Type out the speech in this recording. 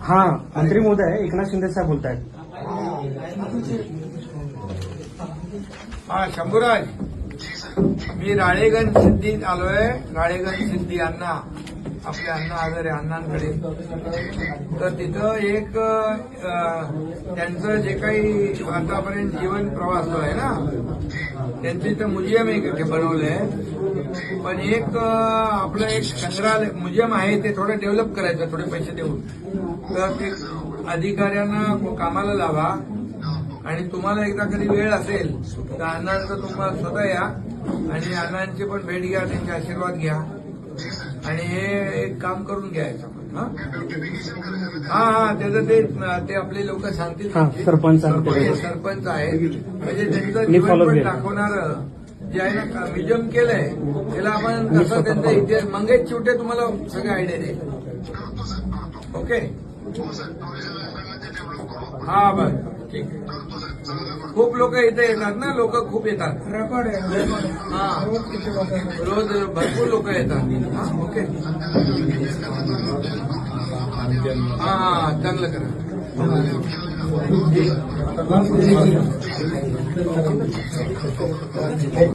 हा मंत्री महोदय एकनाथ शिंदे साहेब बोलतायत. हा शंभूराज, मी राळेगण सिद्धीत आलोय. राळेगण सिद्धी अण्णा, आपले अण्णा आदर आहे अण्णांकडे. तर तिथं एक त्यांचं जे काही आतापर्यंत जीवन प्रवास जो आहे ना, त्यांचं इथं म्युझियम एक इथे बनवलंय. पण एक आपलं एक संग्रहालय म्युझियम आहे, ते थोडं डेव्हलप करायचं, थोडे पैसे देऊन. तर ते अधिकाऱ्यांना कामाला लावा. आणि तुम्हाला एकदा कधी वेळ असेल तर अण्णांचं तुम्हाला स्वतः या आणि अण्णांची पण भेट घ्या, त्यांचे आशीर्वाद घ्या आणि हे एक काम करून घ्यायचं. हा त्याचं ते आपले लोक सांगतील. सरपंच आहे म्हणजे त्यांचं जीवन पण दाखवणारं जे आहे ना म्युझियम केलंय, त्याला आपण कसं त्यांचा इतिहास मंगेश चिवटे तुम्हाला सगळे आयडिया देईल. ओके, हा बरं, ठीक आहे. खूप लोक इथे येतात ना, लोक खूप येतात. रेकॉर्ड आहे. हा, रोज भरपूर लोक येतात. ओके, हा चांगलं करा.